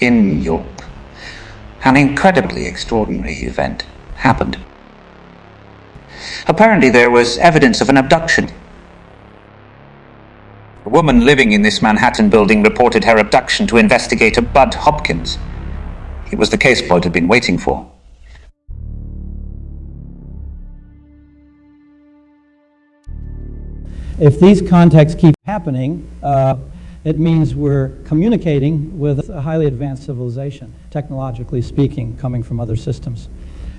in New York, an incredibly extraordinary event happened. Apparently there was evidence of an abduction. A woman living in this Manhattan building reported her abduction to investigator Bud Hopkins. He was the case Boyd had been waiting for. If these contacts keep happening, it means we're communicating with a highly advanced civilization, technologically speaking, coming from other systems.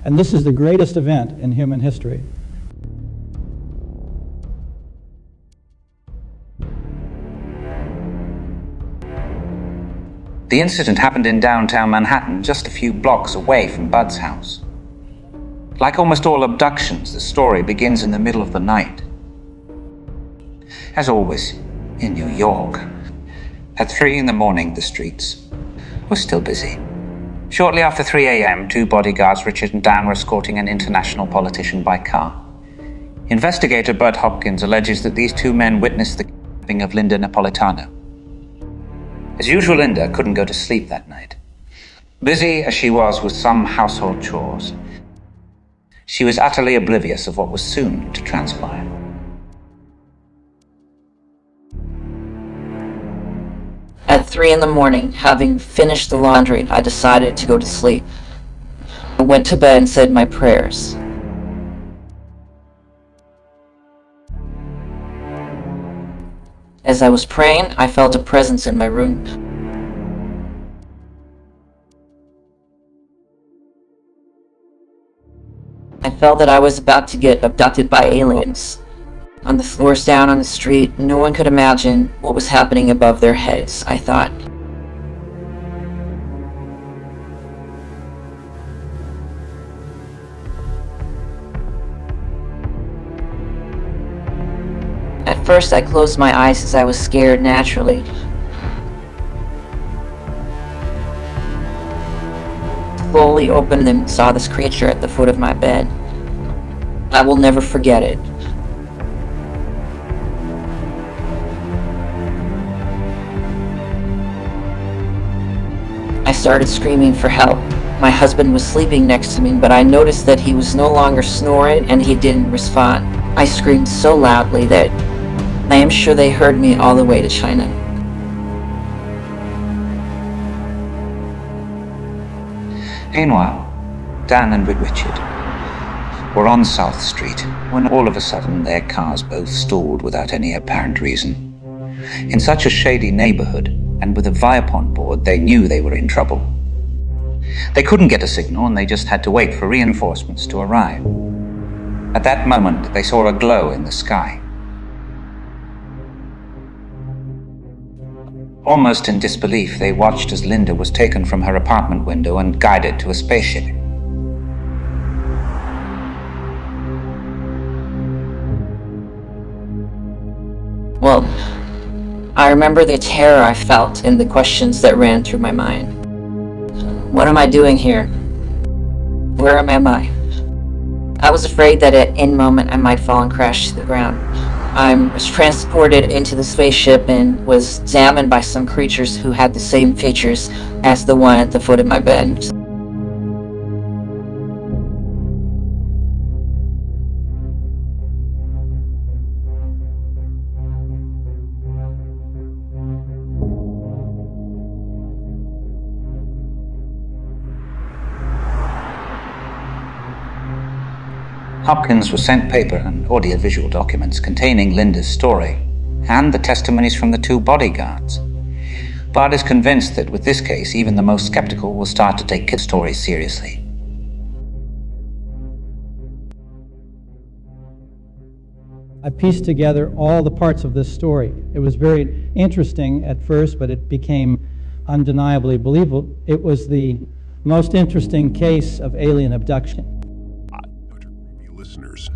And this is the greatest event in human history. The incident happened in downtown Manhattan, just a few blocks away from Bud's house. Like almost all abductions, the story begins in the middle of the night. As always, in New York, at 3 in the morning, the streets were still busy. Shortly after 3 a.m., 2 bodyguards, Richard and Dan, were escorting an international politician by car. Investigator Bud Hopkins alleges that these 2 men witnessed the kidnapping of Linda Napolitano. As usual, Linda couldn't go to sleep that night. Busy as she was with some household chores, she was utterly oblivious of what was soon to transpire. At 3 in the morning, having finished the laundry, I decided to go to sleep. I went to bed and said my prayers. As I was praying, I felt a presence in my room. I felt that I was about to get abducted by aliens. On the floors down on the street, no one could imagine what was happening above their heads, I thought. At first, I closed my eyes as I was scared naturally. Slowly opened them and saw this creature at the foot of my bed. I will never forget it. I started screaming for help. My husband was sleeping next to me, but I noticed that he was no longer snoring and he didn't respond. I screamed so loudly that I am sure they heard me all the way to China. Meanwhile, Dan and Richard were on South Street when all of a sudden their cars both stalled without any apparent reason. In such a shady neighborhood, and with a Viacom board, they knew they were in trouble. They couldn't get a signal and they just had to wait for reinforcements to arrive. At that moment, they saw a glow in the sky. Almost in disbelief, they watched as Linda was taken from her apartment window and guided to a spaceship. Well, I remember the terror I felt and the questions that ran through my mind. What am I doing here? Where am I? I was afraid that at any moment I might fall and crash to the ground. I was transported into the spaceship and was examined by some creatures who had the same features as the one at the foot of my bed. Hopkins was sent paper and audiovisual documents containing Linda's story and the testimonies from the 2 bodyguards. Bud is convinced that with this case, even the most skeptical will start to take his story seriously. I pieced together all the parts of this story. It was very interesting at first, but it became undeniably believable. It was the most interesting case of alien abduction.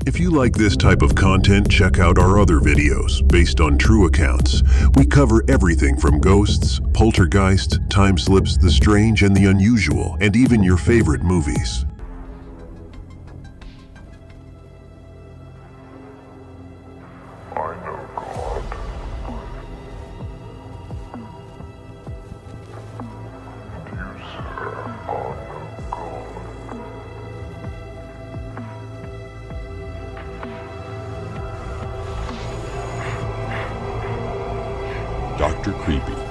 If you like this type of content, check out our other videos based on true accounts. We cover everything from ghosts, poltergeists, time slips, the strange and the unusual, and even your favorite movies. Do you Dr. Creepy.